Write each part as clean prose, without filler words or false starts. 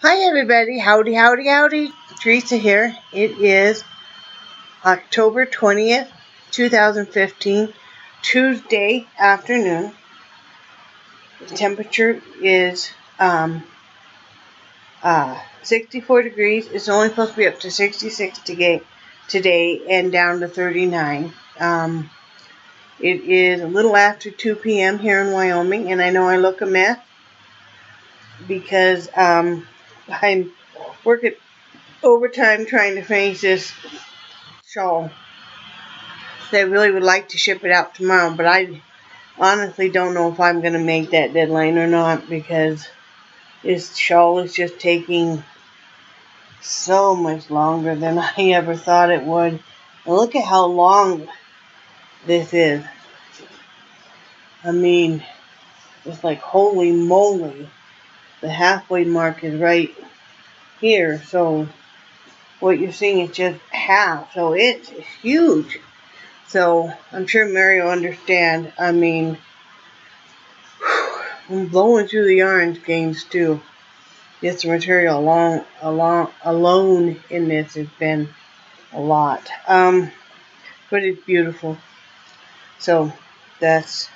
Hi everybody, howdy, howdy, howdy. Theresa here. It is October 20th, 2015, Tuesday afternoon. The temperature is 64 degrees. It's only supposed to be up to 66 today and down to 39. It is a little after 2 p.m. here in Wyoming, and I know I look a mess because I'm working overtime trying to finish this shawl. I really would like to ship it out tomorrow, but I honestly don't know if I'm going to make that deadline or not because this shawl is just taking so much longer than I ever thought it would. And look at how long this is. I mean, it's like holy moly. The halfway mark is right here, so what you're seeing is just half, so it's huge. So I'm sure Mary will understand. I mean, I'm blowing through the yarn gains too. Just the material alone in this has been a lot. But it's beautiful. So that's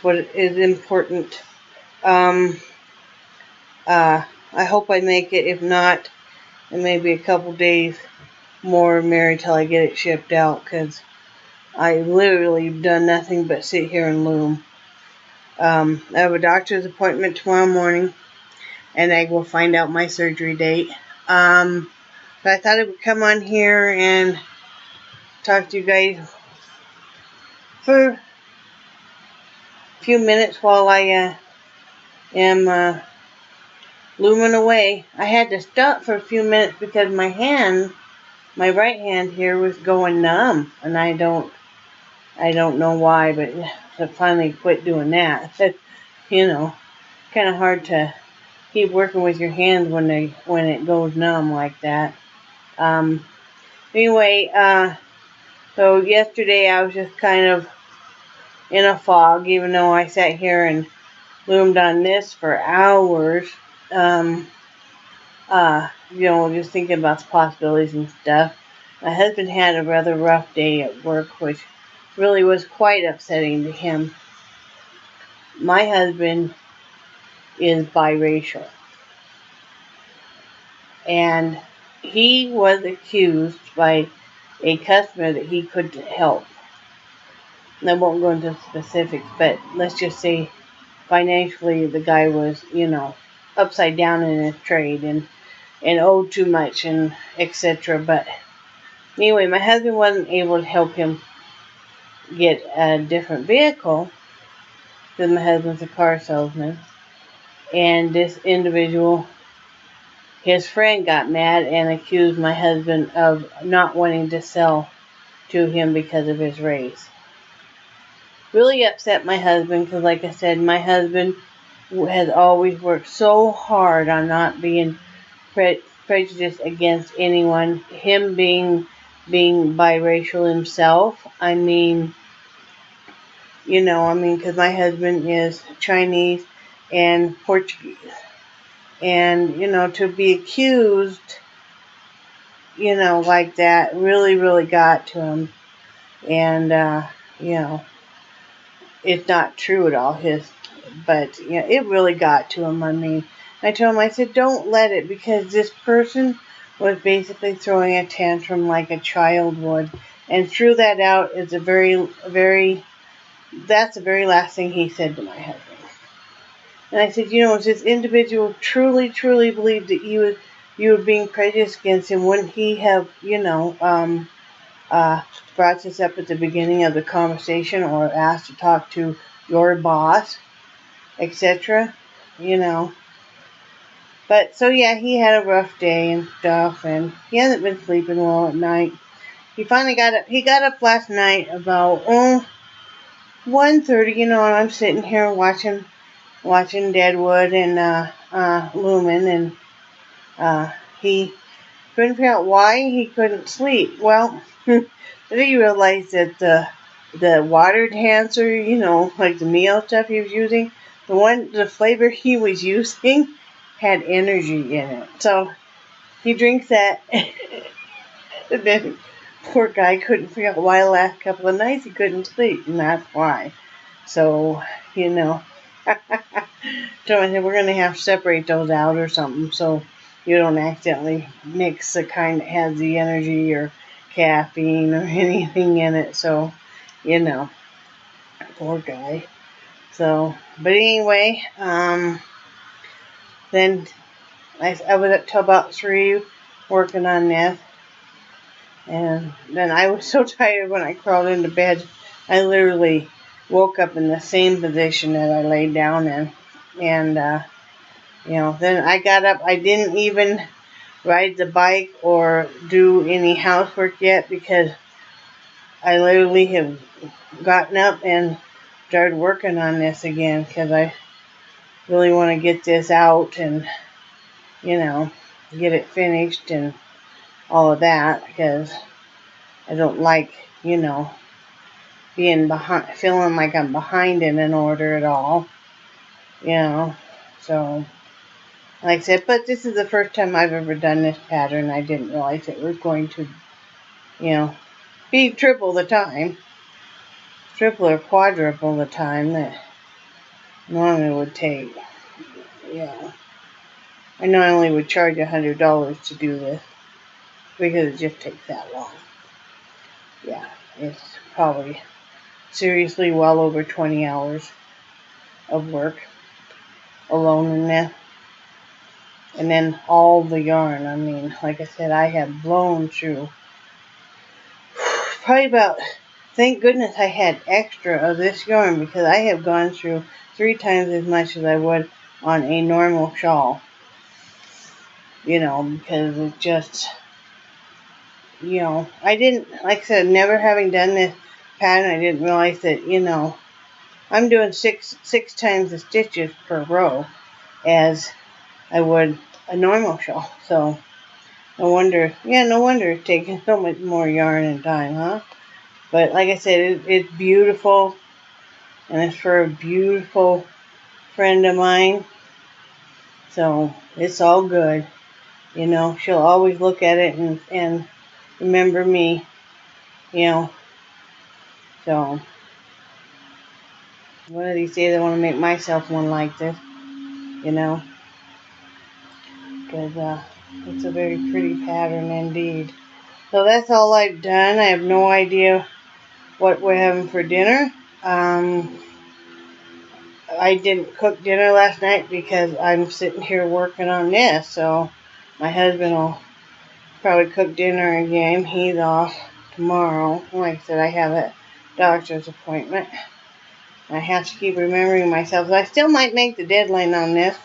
what is important. I hope I make it. If not, it may be a couple days more, Mary, till I get it shipped out, because I literally have done nothing but sit here and loom. I have a doctor's appointment tomorrow morning, and I will find out my surgery date. But I thought I would come on here and talk to you guys for a few minutes while I am looming away. I had to stop for a few minutes because my right hand here was going numb, and I don't know why, but I finally quit doing that. You know, kind of hard to keep working with your hands when it goes numb like that. Anyway, so yesterday I was just kind of in a fog, even though I sat here and loomed on this for hours. Just thinking about the possibilities and stuff. My husband had a rather rough day at work, which really was quite upsetting to him. My husband is biracial, and he was accused by a customer that he couldn't help. And I won't go into specifics, but let's just say financially the guy was, upside down in his trade and owed too much and etc. But anyway, my husband wasn't able to help him get a different vehicle because my husband's a car salesman. And this individual, his friend, got mad and accused my husband of not wanting to sell to him because of his race. Really upset my husband because, like I said, my husband has always worked so hard on not being prejudiced against anyone. Him being biracial himself. Because my husband is Chinese and Portuguese. And, to be accused, like that really, really got to him. And, it's not true at all, but it really got to him. I told him, I said, don't let it, because this person was basically throwing a tantrum like a child would, and threw that out as that's the very last thing he said to my husband. And I said, if this individual truly, truly believed that you were being prejudiced against him, wouldn't he have, brought this up at the beginning of the conversation or asked to talk to your boss, etc., But, so yeah, he had a rough day and stuff, and he hasn't been sleeping well at night. He finally got up. He got up last night about 1:30, and I'm sitting here watching Deadwood and looming, and he couldn't figure out why he couldn't sleep. Well, then he realized that the water enhancer, like the meal stuff he was using, the flavor he was using had energy in it. So he drinks that. And then poor guy couldn't figure out why the last couple of nights he couldn't sleep, and that's why. So, you know, so I said we're going to have to separate those out or something so you don't accidentally mix the kind that has the energy or caffeine or anything in it. So, you know, poor guy. So, but anyway, then I was up till about 3 working on this. And then I was so tired when I crawled into bed, I literally woke up in the same position that I laid down in. And, then I got up. I didn't even ride the bike or do any housework yet because I literally have gotten up and started working on this again because I really want to get this out and, get it finished and all of that because I don't like, being behind, feeling like I'm behind in an order at all, so like I said, but this is the first time I've ever done this pattern. I didn't realize it was going to, be triple or quadruple the time that normally would take. I normally would charge $100 to do this because it just takes that long. Yeah, it's probably seriously well over 20 hours of work alone in that. And then all the yarn. I mean, like I said, I have blown through probably about, thank goodness I had extra of this yarn because I have gone through 3 times as much as I would on a normal shawl. Because it just, I didn't, like I said, never having done this pattern, I didn't realize that, I'm doing six times the stitches per row as I would a normal shawl. So, no wonder it's taking so much more yarn and time, huh? But like I said, it's beautiful, and it's for a beautiful friend of mine. So, it's all good. She'll always look at it and remember me, So, one of these days I want to make myself one like this, because it's a very pretty pattern indeed. So that's all I've done. I have no idea what we're having for dinner. I didn't cook dinner last night because I'm sitting here working on this, so my husband will probably cook dinner again. He's off tomorrow. Like I said, I have a doctor's appointment. I have to keep remembering myself. I still might make the deadline on this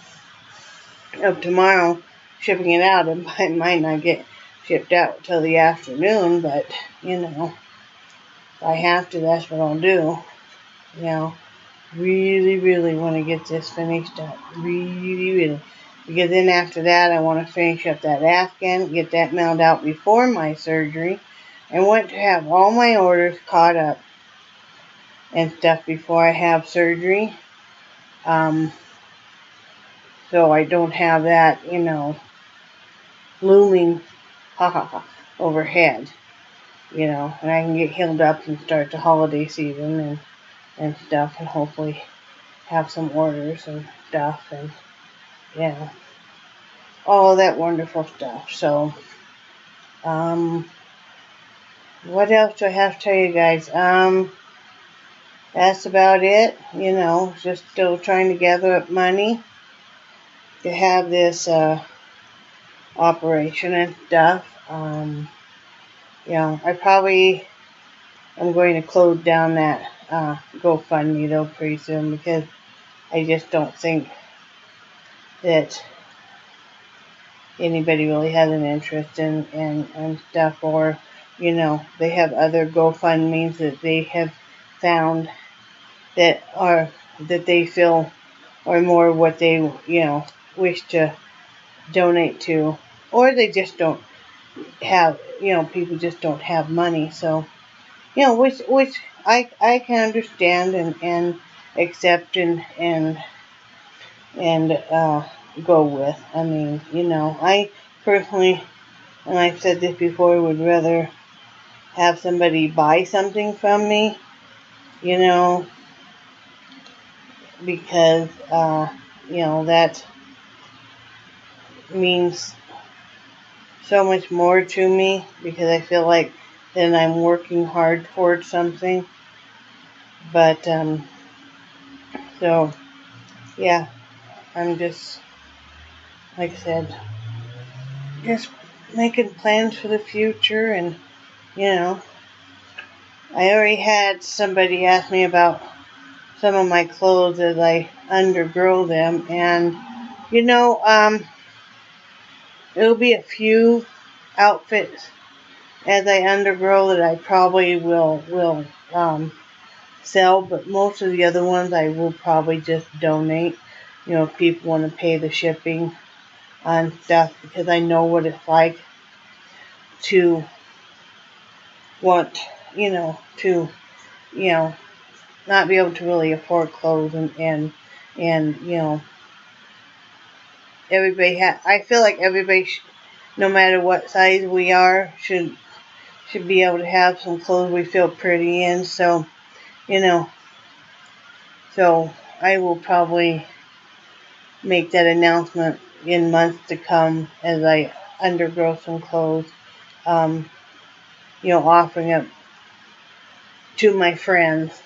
of tomorrow, shipping it out. It might not get shipped out till the afternoon, but, if I have to, that's what I'll do. Really, really want to get this finished up. Really, really. Because then after that, I want to finish up that Afghan, get that mailed out before my surgery. I want to have all my orders caught up and stuff before I have surgery. So I don't have that, looming overhead, and I can get healed up and start the holiday season and stuff, and hopefully have some orders and stuff, and all that wonderful stuff. So, what else do I have to tell you guys? That's about it. Just still trying to gather up money to have this operation and stuff. I probably am going to close down that GoFundMe though pretty soon because I just don't think that anybody really has an interest in stuff, or they have other GoFundMes that they have found that they feel are more what they wish to donate to, or they just don't have people just don't have money. So which I can understand and accept and go with. I mean, I personally, and I've said this before, would rather have somebody buy something from me, because, that means so much more to me, because I feel like then I'm working hard towards something. But, so, yeah, I'm just, like I said, just making plans for the future. And, I already had somebody ask me about some of my clothes as I undergrow them. And, it'll be a few outfits as I undergrow that I probably will sell, but most of the other ones I will probably just donate. If people want to pay the shipping on stuff, because I know what it's like to want, to, not be able to really afford clothes, and everybody I feel like everybody, no matter what size we are, should be able to have some clothes we feel pretty in. So, so I will probably make that announcement in months to come as I undergrow some clothes, offering it to my friends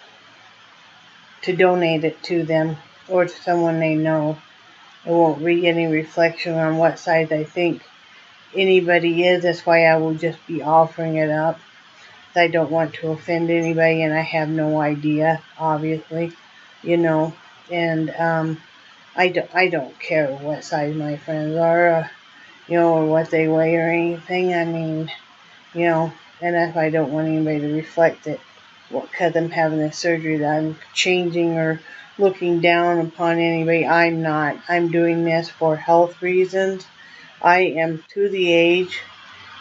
to donate it to them or to someone they know. It won't be any reflection on what size I think anybody is. That's why I will just be offering it up. I don't want to offend anybody, and I have no idea, obviously, and I don't care what size my friends are, or what they weigh or anything. I mean, and if I don't want anybody to reflect it, because I'm having this surgery, that I'm changing or looking down upon anybody. I'm not. I'm doing this for health reasons. I am to the age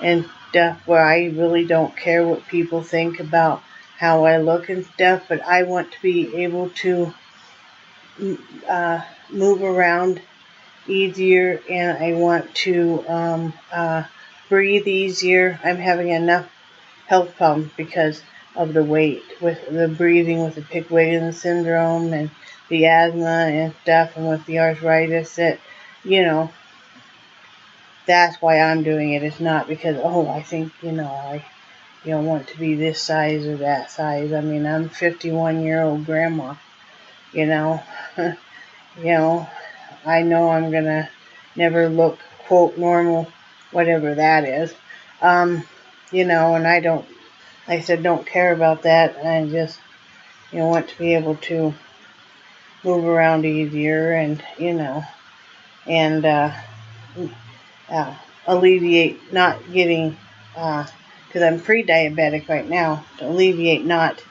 and stuff where I really don't care what people think about how I look and stuff, but I want to be able to move around easier, and I want to breathe easier. I'm having enough health problems because of the weight, with the breathing, with the Pickwickian syndrome and the asthma and stuff, and with the arthritis, that, that's why I'm doing it. It's not because, I think, I want to be this size or that size. I mean, I'm a 51-year-old grandma, you know. I know I'm going to never look, quote, normal, whatever that is. And I don't, like I said, don't care about that. I just, want to be able to move around easier and, and alleviate not getting, because I'm pre-diabetic right now, to alleviate not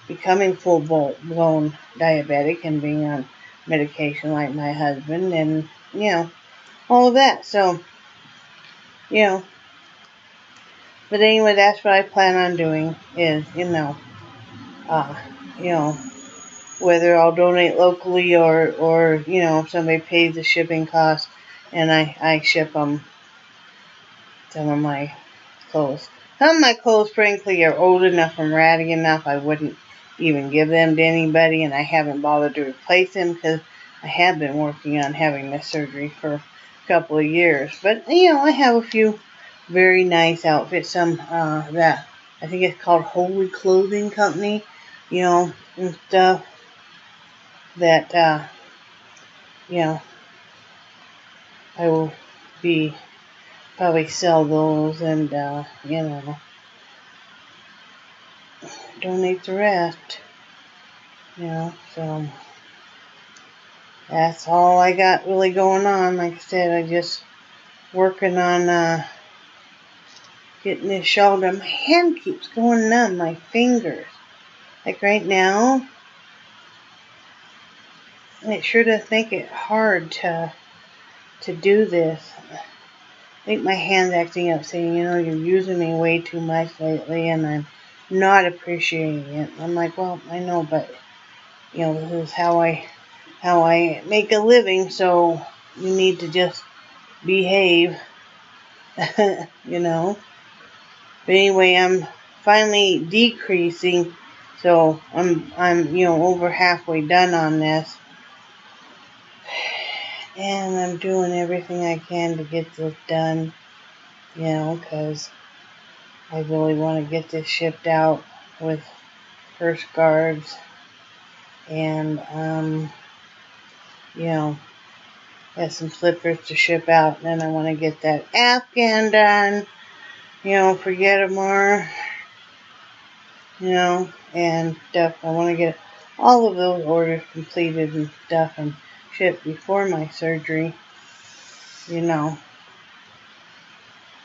becoming full-blown diabetic and being on medication like my husband, and, all of that. So, but anyway, that's what I plan on doing is, whether I'll donate locally or if somebody pays the shipping costs and I ship them some of my clothes. Some of my clothes, frankly, are old enough and ratty enough I wouldn't even give them to anybody, and I haven't bothered to replace them because I have been working on having this surgery for a couple of years. But, I have a few very nice outfits, some that I think it's called Holy Clothing Company, and stuff that, I will be probably sell those and, donate the rest, so that's all I got really going on. Like I said, I just working on, getting this shawl done. My hand keeps going numb, my fingers. Like right now, and it sure does make it hard to do this. I think my hand's acting up, saying, you're using me way too much lately, and I'm not appreciating it. I'm like, well, I know, but, this is how I make a living, so, you need to just behave, you know. But anyway, I'm finally decreasing, so I'm over halfway done on this. And I'm doing everything I can to get this done, because I really want to get this shipped out with first guards. And, got some slippers to ship out. And then I want to get that Afghan done, forget more, and stuff. I want to get all of those orders completed and stuff and shipped before my surgery,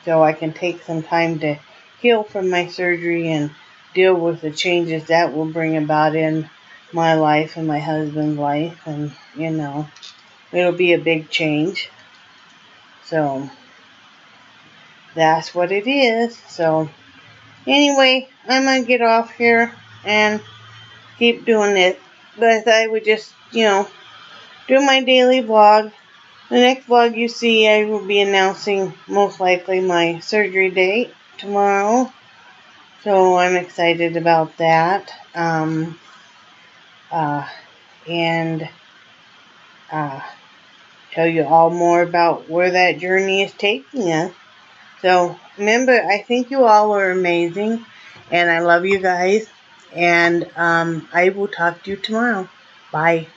so I can take some time to heal from my surgery and deal with the changes that will bring about in my life and my husband's life. And, it'll be a big change. So that's what it is. So anyway, I'm going to get off here and keep doing it. But I thought I would just, do my daily vlog. The next vlog you see, I will be announcing most likely my surgery date tomorrow. So I'm excited about that. And tell you all more about where that journey is taking us. So remember, I think you all are amazing, and I love you guys. And I will talk to you tomorrow. Bye.